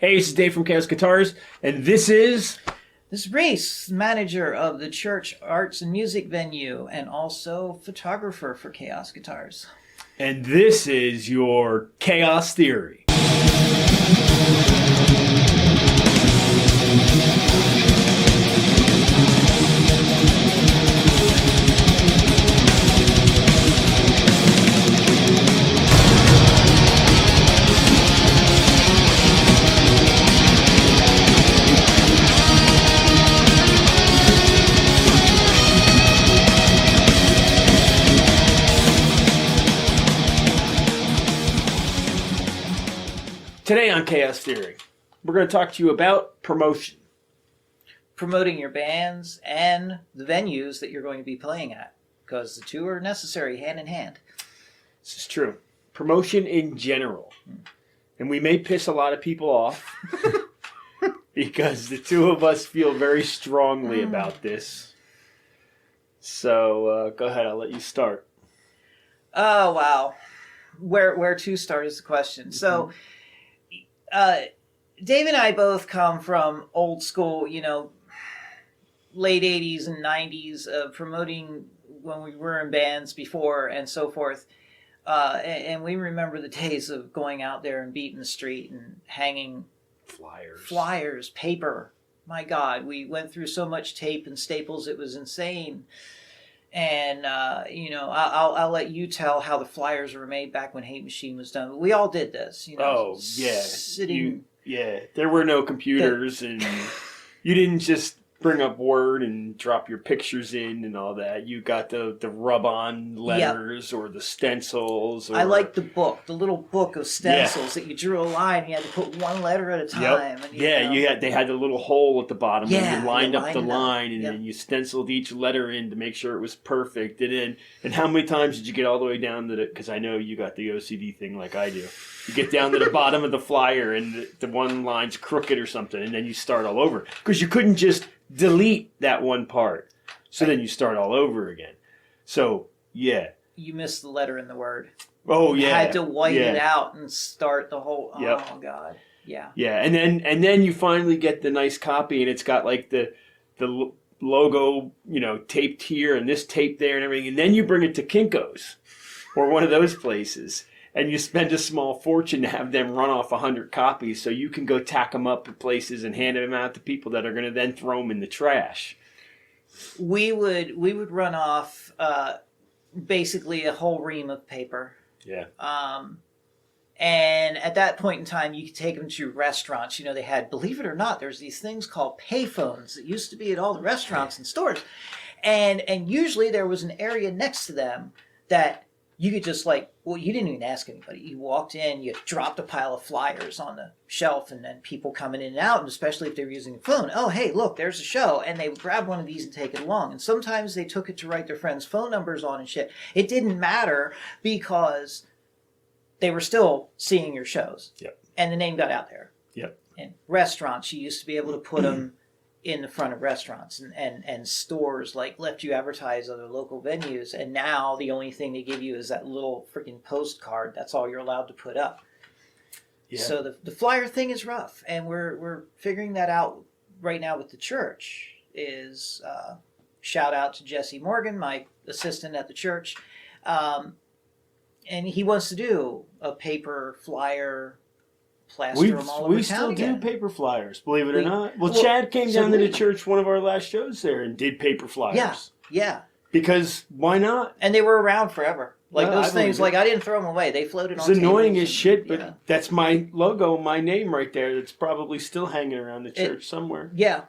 Hey, this is Dave from Chaos Guitars, and this is Reese, manager of the church arts and music venue, and also photographer for Chaos Guitars. and this is your Chaos Theory. Today on Chaos Theory, we're going to talk to you about promotion. Promoting your bands and the venues that you're going to be playing at, because the two are necessary hand in hand. This is true. Promotion in general. And we may piss a lot of people off because the two of us feel very strongly about this. So go ahead, I'll let you start. Oh, wow. Where to start is the question. So, Dave and I both come from old school, late 80s and 90s of promoting when we were in bands before and so forth. And we remember the days of going out there and beating the street and hanging flyers, paper. My God, we went through so much tape and staples, it was insane. And, I'll let you tell how the flyers were made back when Hate Machine was done. But we all did this, Oh, yeah. Sitting... There were no computers, and you didn't just bring up Word and drop your pictures in and all that. You got the rub-on letters or the stencils. Or... I like the book, the little book of stencils that you drew a line. You had to put one letter at a time. Yep. And they had the little hole at the bottom where you lined up the line, and Yep. then you stenciled each letter in to make sure it was perfect. And how many times did you get all the way down to because I know you got the OCD thing like I do. You get down to the bottom of the flyer and the one line's crooked or something, and then you start all over. Because you couldn't just delete that one part. So then you start all over again. So, yeah. You missed the letter in the word. Oh, yeah. You had to white it out and start the whole... Yep. Oh, God. Yeah. Yeah, and then you finally get the nice copy, and it's got like the logo, taped here and this taped there and everything. And then you bring it to Kinko's or one of those places. And you spend a small fortune to have them run off 100 copies so you can go tack them up at places and hand them out to people that are going to then throw them in the trash. We would run off basically a whole ream of paper. Yeah. And at that point in time, you could take them to restaurants. They had, believe it or not, there's these things called payphones that used to be at all the restaurants and stores. And usually there was an area next to them that you could just you didn't even ask anybody. You walked in, you dropped a pile of flyers on the shelf, and then people coming in and out, and especially if they were using a phone. Oh, hey, look, there's a show. And they would grab one of these and take it along. And sometimes they took it to write their friends' phone numbers on and shit. It didn't matter because they were still seeing your shows. Yep. And the name got out there. Yep. And restaurants, you used to be able to put them in the front of restaurants, and stores left you advertise other local venues, and now the only thing they give you is that little freaking postcard. That's all you're allowed to put up. Yeah. So the flyer thing is rough, and we're figuring that out right now with the church. Is shout out to Jesse Morgan, my assistant at the church, and he wants to do a paper flyer. Plaster them all over we still again. do paper flyers, believe it or not. Well, Chad came down to the church one of our last shows there and did paper flyers. Yeah. Because why not? And they were around forever. Those things, I didn't throw them away. They floated on tables. It's annoying as shit, but that's my logo, my name right there. That's probably still hanging around the church somewhere. Yeah.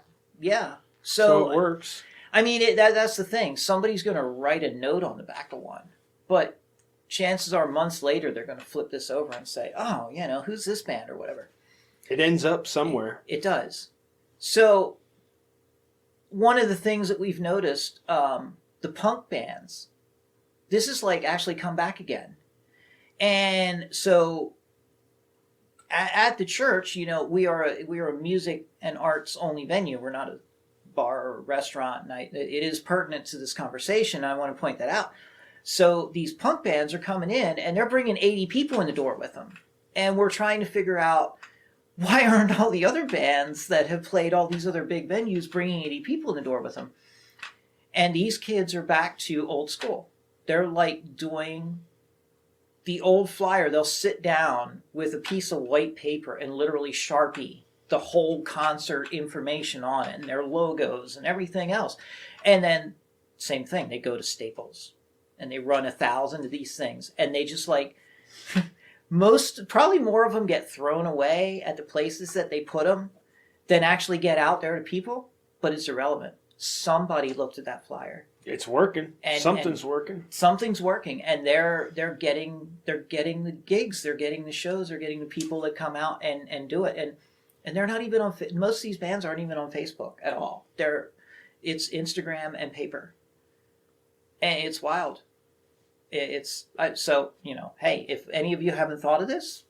So it works. I mean, that's the thing. Somebody's going to write a note on the back of one, but chances are months later they're going to flip this over and say, oh, who's this band or whatever. It ends up somewhere. It does. So one of the things that we've noticed, the punk bands, this is actually come back again. And so at the church, we are a music and arts only venue. We're not a bar or restaurant. And it is pertinent to this conversation. I want to point that out. So these punk bands are coming in and they're bringing 80 people in the door with them. And we're trying to figure out why aren't all the other bands that have played all these other big venues bringing 80 people in the door with them? And these kids are back to old school. They're like doing the old flyer. They'll sit down with a piece of white paper and literally Sharpie the whole concert information on it and their logos and everything else. And then same thing, they go to Staples and they run 1,000 of these things, and they just like probably more of them get thrown away at the places that they put them than actually get out there to people. But it's irrelevant. Somebody looked at that flyer. It's working. Something's working. Something's working, and they're getting the gigs, they're getting the shows, they're getting the people that come out and do it, and they're not even on. Most of these bands aren't even on Facebook at all. It's Instagram and paper, and it's wild. So hey, if any of you haven't thought of this,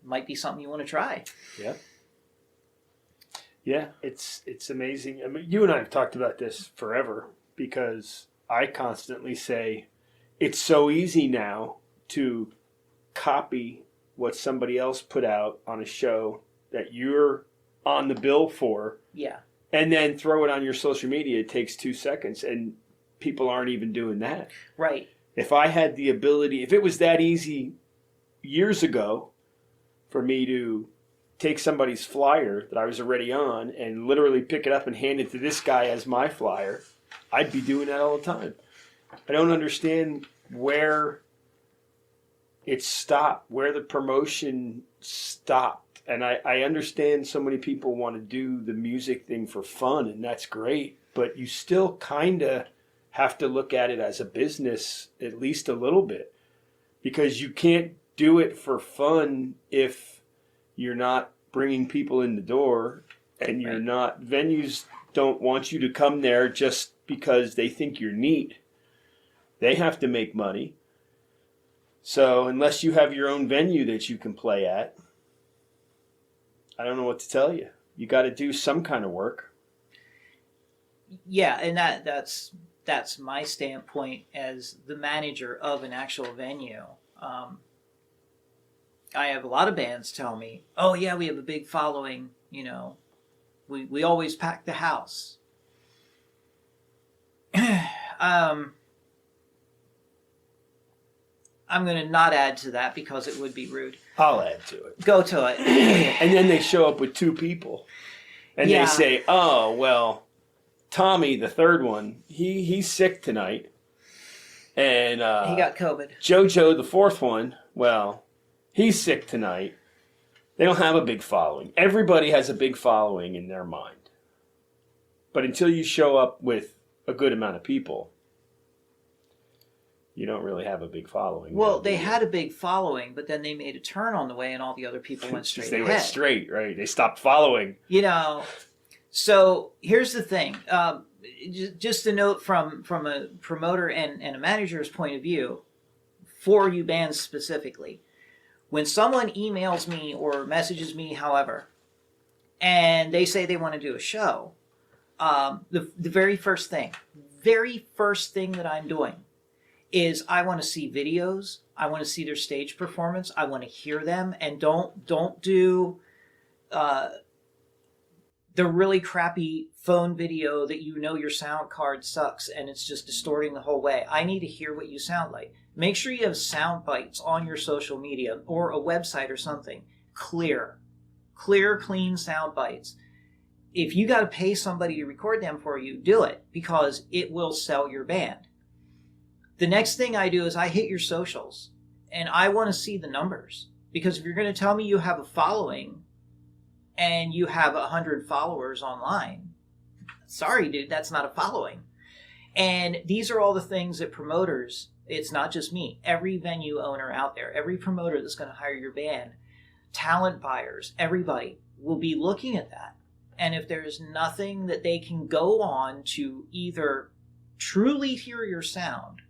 it might be something you want to try. Yeah. Yeah, it's amazing. I mean, you and I have talked about this forever, because I constantly say it's so easy now to copy what somebody else put out on a show that you're on the bill for. Yeah. And then throw it on your social media. It takes 2 seconds, and people aren't even doing that. Right. If I had the ability, if it was that easy years ago for me to take somebody's flyer that I was already on and literally pick it up and hand it to this guy as my flyer, I'd be doing that all the time. I don't understand where it stopped, where the promotion stopped. And I understand so many people want to do the music thing for fun, and that's great, but you still kind of have to look at it as a business, at least a little bit, because you can't do it for fun if you're not bringing people in the door, and you're not, venues don't want you to come there just because they think you're neat. They have to make money. So unless you have your own venue that you can play at, I don't know what to tell you. You got to do some kind of work. Yeah, and that's my standpoint as the manager of an actual venue. I have a lot of bands tell me, "Oh yeah, we have a big following. We always pack the house." I'm going to not add to that because it would be rude. I'll add to it. Go to it. And then they show up with 2 people, and they say, "Oh well, Tommy, the third one, he's sick tonight, and he got COVID. JoJo, the fourth one, well, he's sick tonight." They don't have a big following. Everybody has a big following in their mind, but until you show up with a good amount of people, you don't really have a big following. Well, they had a big following, but then they made a turn on the way, and all the other people went straight ahead. They went straight, right? They stopped following. So here's the thing. Just a note from a promoter and a manager's point of view, for you bands specifically. When someone emails me or messages me, however, and they say they want to do a show, the very first thing that I'm doing is I want to see videos. I want to see their stage performance. I want to hear them, and don't do the really crappy phone video that your sound card sucks and it's just distorting the whole way. I need to hear what you sound like. Make sure you have sound bites on your social media or a website or something. Clear, clean sound bites. If you got to pay somebody to record them for you, do it, because it will sell your band. The next thing I do is I hit your socials, and I want to see the numbers, because if you're going to tell me you have a following and you have 100 followers online, sorry, dude, that's not a following. And these are all the things that promoters, it's not just me, every venue owner out there, every promoter that's going to hire your band, talent buyers, everybody will be looking at that. And if there's nothing that they can go on to either truly hear your sound,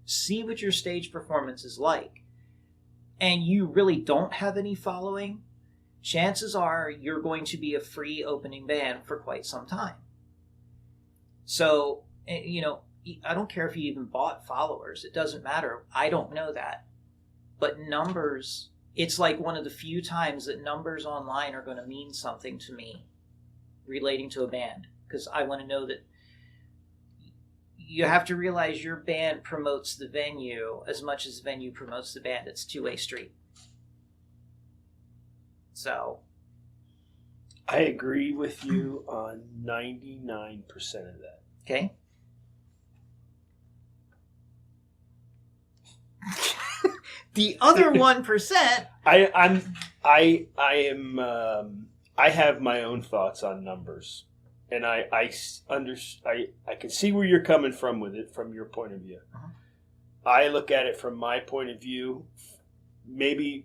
see what your stage performance is like, and you really don't have any following, chances are you're going to be a free opening band for quite some time. So, I don't care if you even bought followers. It doesn't matter. I don't know that. But numbers it's like one of the few times that numbers online are going to mean something to me relating to a band, because I want to know that you have to realize your band promotes the venue as much as the venue promotes the band. It's a two-way street. So I agree with you on 99% of that. okay. The other 1%. I have my own thoughts on numbers, and I can see where you're coming from with it from your point of view. Uh-huh. I look at it from my point of view, maybe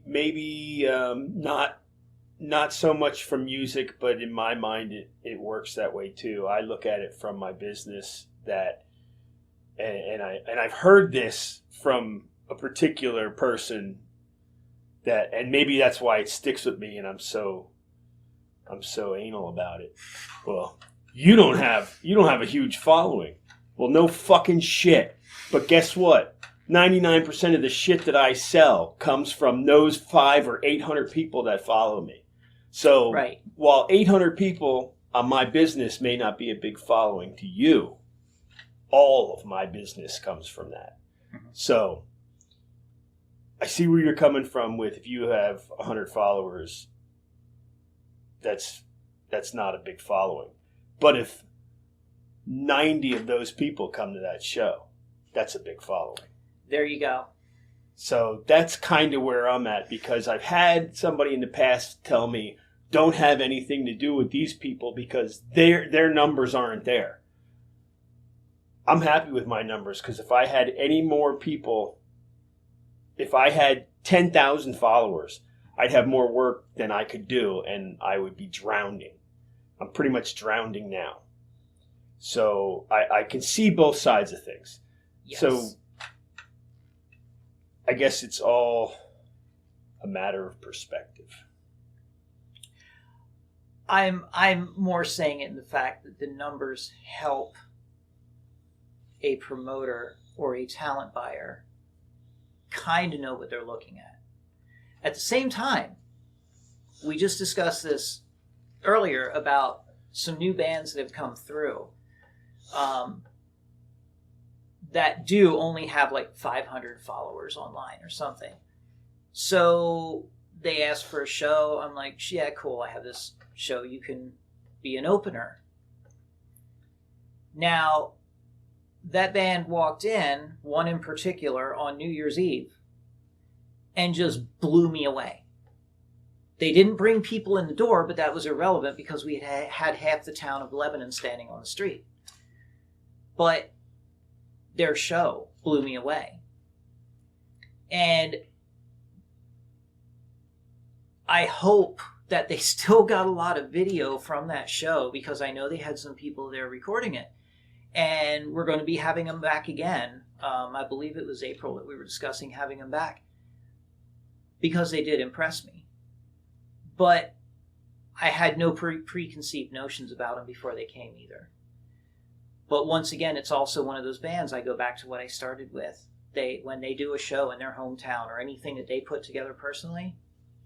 not so much from music, but in my mind it works that way too. I look at it from my business and I've heard this from a particular person and maybe that's why it sticks with me and I'm so anal about it. Well, you don't have a huge following. Well, no fucking shit. But guess what? 99% of the shit that I sell comes from those 500 or 800 people that follow me. So right. While 800 people on my business may not be a big following to you, all of my business comes from that. Mm-hmm. So I see where you're coming from with if you have 100 followers, that's not a big following. But if 90 of those people come to that show, that's a big following. There you go. So that's kind of where I'm at, because I've had somebody in the past tell me, don't have anything to do with these people because their numbers aren't there. I'm happy with my numbers, because if I had any more people, if I had 10,000 followers, I'd have more work than I could do, and I would be drowning. I'm pretty much drowning now. So I can see both sides of things. Yes. So I guess it's all a matter of perspective. I'm more saying it in the fact that the numbers help a promoter or a talent buyer kind of know what they're looking at. At the same time, we just discussed this earlier about some new bands that have come through that do only have like 500 followers online or something. So they asked for a show. I'm like, yeah, cool. I have this show. You can be an opener. Now, that band walked in, one in particular, on New Year's Eve, and just blew me away. They didn't bring people in the door, but that was irrelevant because we had half the town of Lebanon standing on the street. But their show blew me away. And I hope that they still got a lot of video from that show, because I know they had some people there recording it. And we're going to be having them back again. I believe it was April that we were discussing having them back, because they did impress me. But I had no preconceived notions about them before they came either. But once again, it's also one of those bands, I go back to what I started with. When they do a show in their hometown or anything that they put together personally,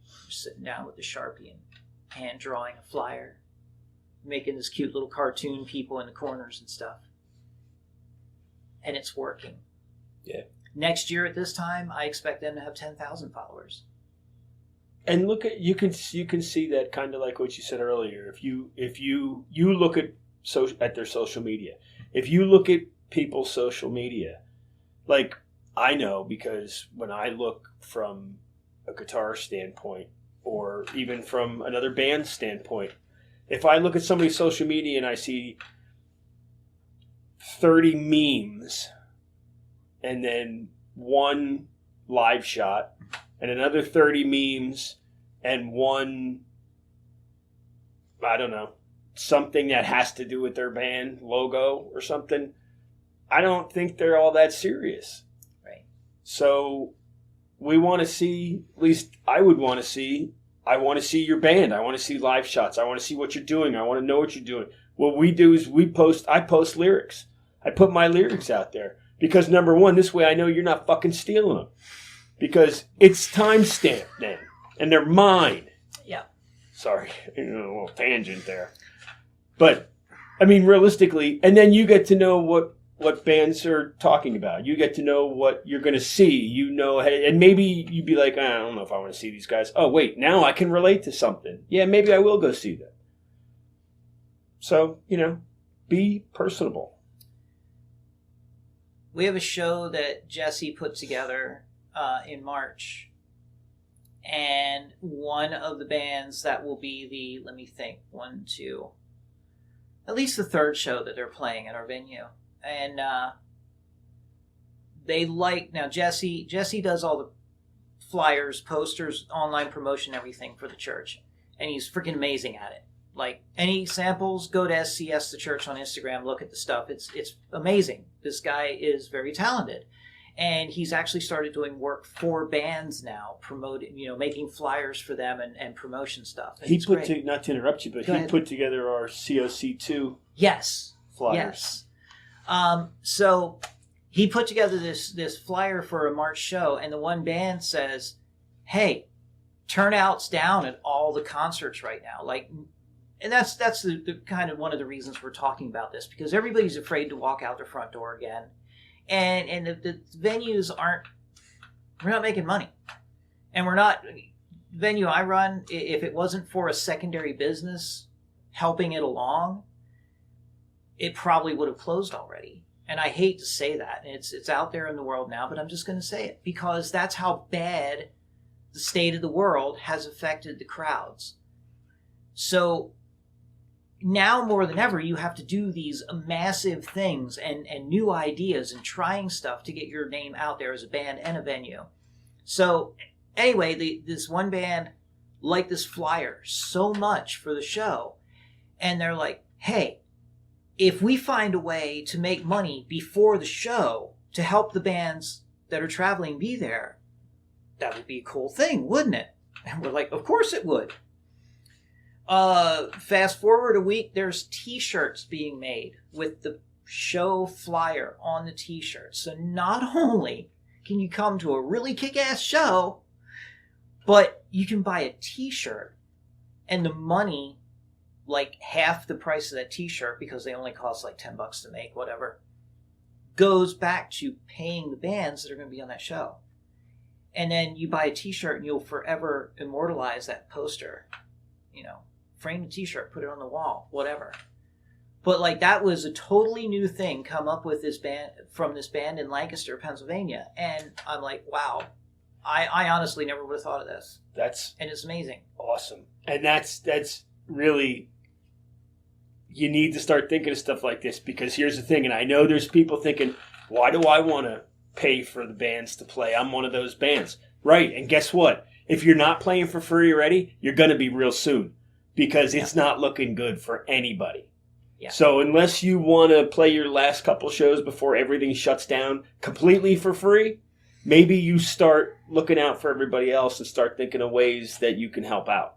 they're sitting down with the Sharpie and hand drawing a flyer, making this cute little cartoon people in the corners and stuff. And it's working. Yeah. Next year at this time, I expect them to have 10,000 followers. And look at you can see that, kind of like what you said earlier. If you look at their social media, if you look at people's social media, like I know, because when I look from a guitar standpoint or even from another band standpoint, if I look at somebody's social media and I see 30 memes and then one live shot and another 30 memes and one, I don't know, something that has to do with their band logo or something, I don't think they're all that serious. Right. So we want to see, at least I would want to see, I want to see your band. I want to see live shots. I want to see what you're doing. I want to know what you're doing. What we do is I post lyrics. I put my lyrics out there because, number one, this way I know you're not fucking stealing them, because it's time stamped then. and they're mine. Yeah. Sorry, a little tangent there. But, I mean, realistically, and then you get to know what bands are talking about. You get to know what you're going to see. You know, and maybe you'd be like, I don't know if I want to see these guys. Oh, wait, now I can relate to something. Yeah, maybe I will go see them. So, be personable. We have a show that Jesse put together in March. And one of the bands that will be the, let me think, at least the third show that they're playing at our venue. And now Jesse does all the flyers, posters, online promotion, everything for the church. And he's freaking amazing at it. Like, any samples, go to SCS The Church on Instagram, look at the stuff. It's amazing. This guy is very talented. And he's actually started doing work for bands now, promoting, making flyers for them and promotion stuff. And not to interrupt you, but he put together our COC2 flyers. Yes. So he put together this flyer for a March show, and the one band says, hey, turnout's down at all the concerts right now. And that's the kind of one of the reasons we're talking about this, because everybody's afraid to walk out their front door again. And the venues we're not making money. And the venue I run, if it wasn't for a secondary business helping it along, it probably would have closed already. And I hate to say that. It's out there in the world now, but I'm just going to say it, because that's how bad the state of the world has affected the crowds. So now more than ever, you have to do these massive things and new ideas and trying stuff to get your name out there as a band and a venue. So anyway, this one band liked this flyer so much for the show. And they're like, hey, if we find a way to make money before the show to help the bands that are traveling be there, that would be a cool thing, wouldn't it? And we're like, of course it would. Fast forward a week, there's t-shirts being made with the show flyer on the t-shirt. So not only can you come to a really kick-ass show, but you can buy a t-shirt, and the money, like half the price of that t-shirt, because they only cost like $10 to make, whatever, goes back to paying the bands that are going to be on that show. And then you buy a t-shirt and you'll forever immortalize that poster, frame the t-shirt, put it on the wall, whatever. But that was a totally new thing come up with this band in Lancaster, Pennsylvania. And I'm like, wow, I honestly never would have thought of this. And it's amazing. Awesome. And that's really, you need to start thinking of stuff like this, because here's the thing. And I know there's people thinking, why do I want to pay for the bands to play? I'm one of those bands. Right. And guess what? If you're not playing for free already, you're going to be real soon, because it's not looking good for anybody. Yeah. So unless you want to play your last couple shows before everything shuts down completely for free, maybe you start looking out for everybody else and start thinking of ways that you can help out.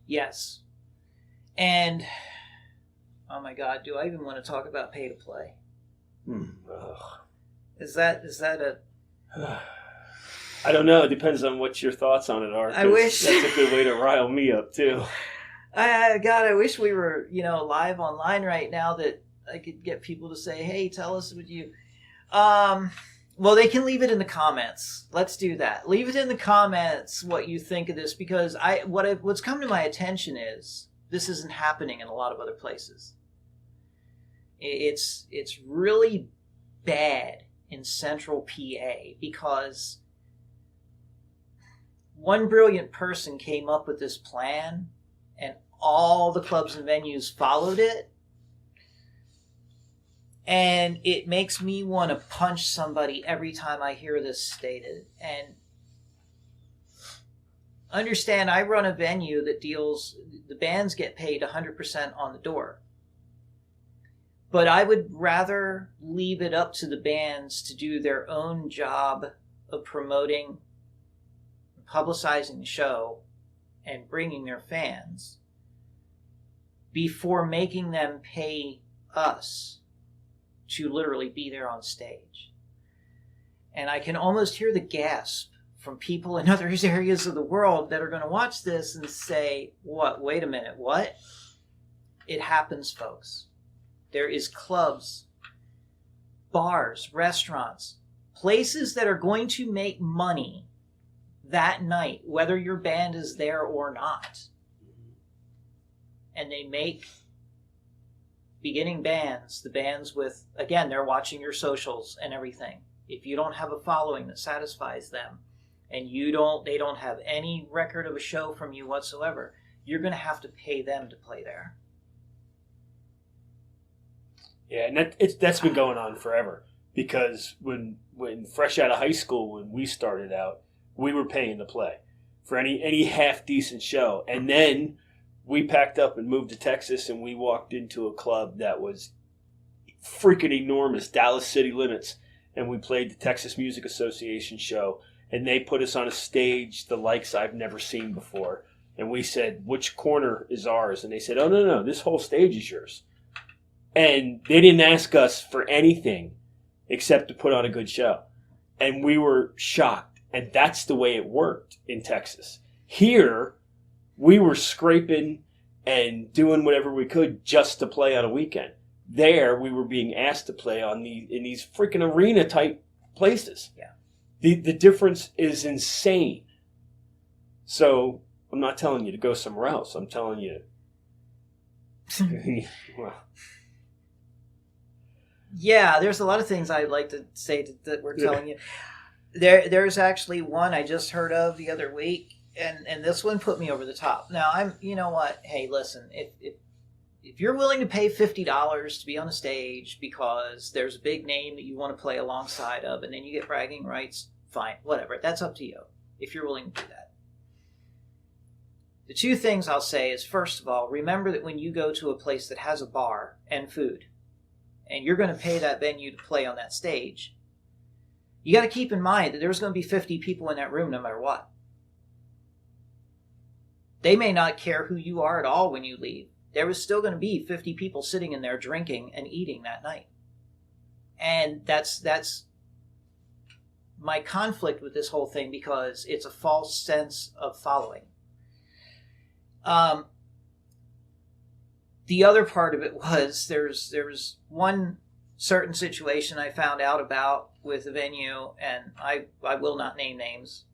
Yes. And, oh my God, do I even want to talk about pay to play? Is that a... I don't know. It depends on what your thoughts on it are. I wish that's a good way to rile me up too. I wish we were, live online right now, that I could get people to say, "Hey, tell us what you." Well, they can leave it in the comments. Let's do that. Leave it in the comments what you think of this, because what's come to my attention is this isn't happening in a lot of other places. It's really bad in Central PA, because one brilliant person came up with this plan, and all the clubs and venues followed it. And it makes me want to punch somebody every time I hear this stated. And understand, I run a venue that the bands get paid 100% on the door. But I would rather leave it up to the bands to do their own job of promoting, publicizing the show, and bringing their fans, before making them pay us to literally be there on stage. And I can almost hear the gasp from people in other areas of the world that are going to watch this and say, what, wait a minute, what? It happens, folks. There is clubs, bars, restaurants, places that are going to make money that night, whether your band is there or not. And they make beginning bands, the bands with, again, they're watching your socials and everything. If you don't have a following that satisfies them, and they don't have any record of a show from you whatsoever, you're going to have to pay them to play there. Yeah, and that's been going on forever. Because when fresh out of high school, when we started out, we were paying to play for any half decent show, and then we packed up and moved to Texas, and we walked into a club that was freaking enormous, Dallas City Limits, and we played the Texas Music Association show. And they put us on a stage the likes I've never seen before. And we said, which corner is ours? And they said, oh, no, this whole stage is yours. And they didn't ask us for anything except to put on a good show. And we were shocked. And that's the way it worked in Texas. Here, we were scraping and doing whatever we could just to play on a weekend. There, we were being asked to play in these freaking arena-type places. Yeah. The difference is insane. So I'm not telling you to go somewhere else. I'm telling you. Well. Yeah, there's a lot of things I'd like to say that we're telling you. There's actually one I just heard of the other week, and this one put me over the top. Now you know what? Hey, listen, if you're willing to pay $50 to be on a stage because there's a big name that you want to play alongside of, and then you get bragging rights, fine, whatever. That's up to you if you're willing to do that. The two things I'll say is, first of all, remember that when you go to a place that has a bar and food, and you're going to pay that venue to play on that stage, you got to keep in mind that there's going to be 50 people in that room no matter what. They may not care who you are at all when you leave. There was still going to be 50 people sitting in there drinking and eating that night. And that's my conflict with this whole thing, because it's a false sense of following. The other part of it was there was one certain situation I found out about with a venue, and I will not name names,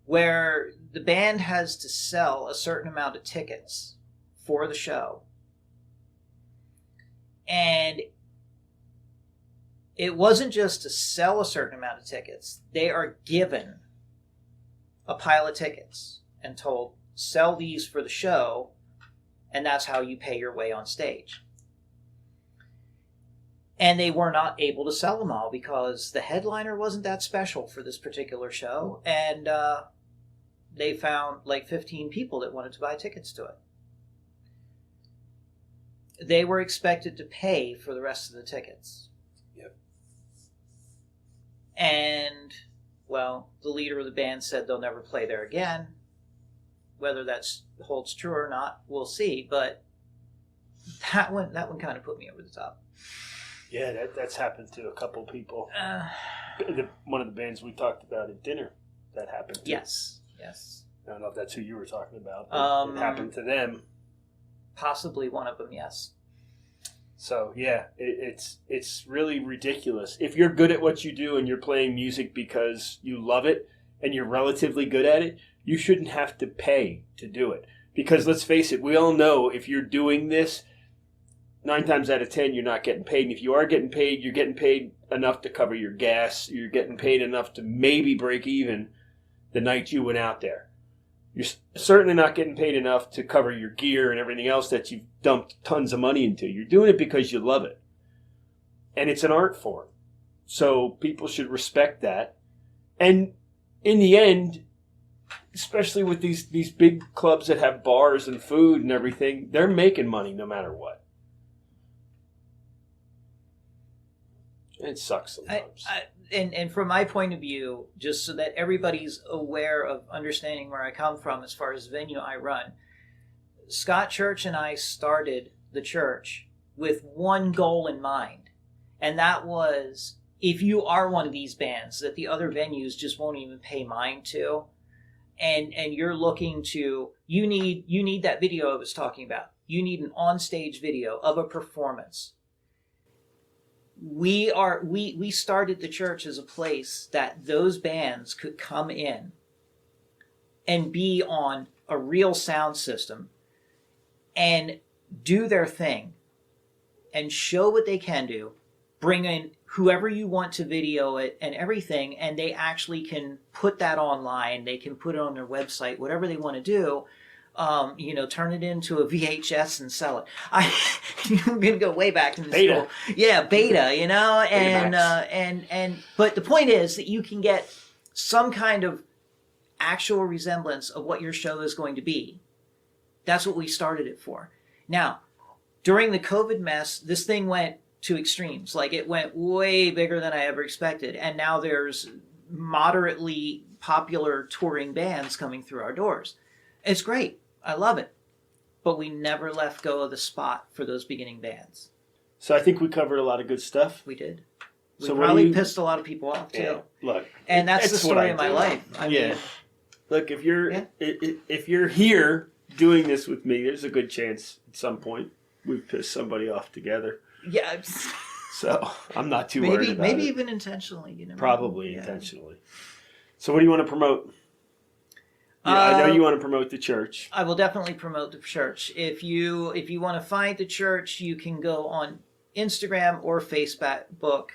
where the band has to sell a certain amount of tickets for the show. And it wasn't just to sell a certain amount of tickets. They are given a pile of tickets and told, sell these for the show, and that's how you pay your way on stage. And they were not able to sell them all because the headliner wasn't that special for this particular show, and they found like 15 people that wanted to buy tickets to it. They were expected to pay for the rest of the tickets. Yep. And, well, the leader of the band said they'll never play there again. Whether that holds true or not, we'll see. But that one kind of put me over the top. Yeah, that's happened to a couple people. One of the bands we talked about at dinner, that happened to. Yes. I don't know if that's who you were talking about, but it happened to them. Possibly one of them, yes. So, yeah, it's really ridiculous. If you're good at what you do and you're playing music because you love it and you're relatively good at it, you shouldn't have to pay to do it. Because let's face it, we all know if you're doing this, 9 times out of 10, you're not getting paid. And if you are getting paid, you're getting paid enough to cover your gas. You're getting paid enough to maybe break even the night you went out there. You're certainly not getting paid enough to cover your gear and everything else that you've dumped tons of money into. You're doing it because you love it. And it's an art form. So people should respect that. And in the end, especially with these big clubs that have bars and food and everything, they're making money no matter what. It sucks sometimes. And from my point of view, just so that everybody's aware of understanding where I come from as far as the venue I run, Scott Church and I started the church with one goal in mind, and that was if you are one of these bands that the other venues just won't even pay mind to, and you're looking to, you need that video I was talking about. You need an on-stage video of a performance. We started the church as a place that those bands could come in and be on a real sound system and do their thing and show what they can do, bring in whoever you want to video it and everything, and they actually can put that online. They can put it on their website, whatever they want to do. Turn it into a VHS and sell it. I'm gonna go way back in the Beta. school. Yeah, beta. But the point is that you can get some kind of actual resemblance of what your show is going to be. That's what we started it for. Now, during the COVID mess, this thing went to extremes. Like, it went way bigger than I ever expected. And now there's moderately popular touring bands coming through our doors. It's great. I love it. But we never left go of the spot for those beginning bands. So I think we covered a lot of good stuff. We did. We So probably pissed a lot of people off too. Yeah, look, And that's the story of my life. I mean, look, if you're here doing this with me, there's a good chance at some point we've pissed somebody off together. yeah. So I'm not too worried about maybe it. even intentionally, Probably intentionally. So what do you want to promote? Yeah, I know you want to promote the church. I will definitely promote the church. If you want to find the church, you can go on Instagram or Facebook.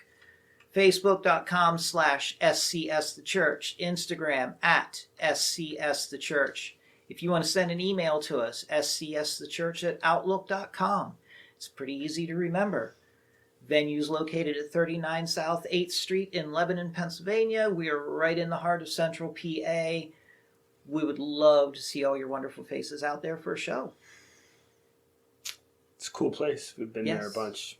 Facebook.com/scsthechurch. Instagram @scsthechurch. If you want to send an email to us, scsthechurch@outlook.com. It's pretty easy to remember. Venue's located at 39 South 8th Street in Lebanon, Pennsylvania. We are right in the heart of Central PA. We would love to see all your wonderful faces out there for a show. It's a cool place. We've been there a bunch.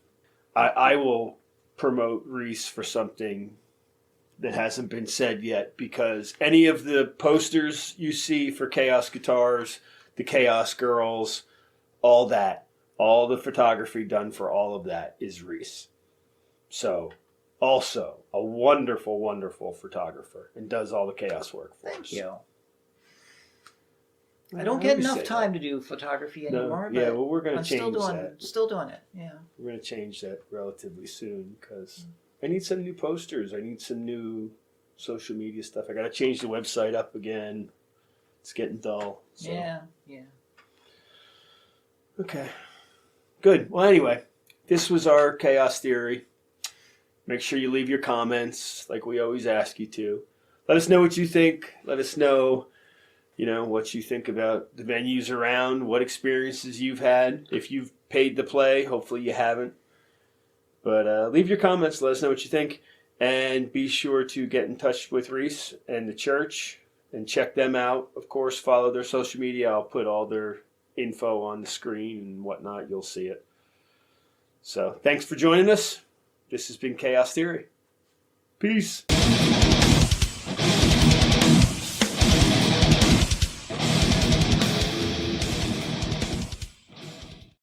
I will promote Reese for something that hasn't been said yet, because any of the posters you see for Chaos Guitars, the Chaos Girls, all that, all the photography done for all of that is Reese. So, also a wonderful, wonderful photographer, and does all the Chaos work for us. Thank you. I don't get enough time to do photography anymore. No, yeah, well, we're going to change Still doing it, yeah. We're going to change that relatively soon, because I need some new posters. I need some new social media stuff. I got to change the website up again. It's getting dull. So. Yeah. Okay. Good. Well, anyway, this was our Chaos Theory. Make sure you leave your comments like we always ask you to. Let us know what you think. Let us know, what you think about the venues around, what experiences you've had. If you've paid to play, hopefully you haven't. But leave your comments. Let us know what you think. And be sure to get in touch with Reese and the church and check them out. Of course, follow their social media. I'll put all their info on the screen and whatnot. You'll see it. So thanks for joining us. This has been Chaos Theory. Peace.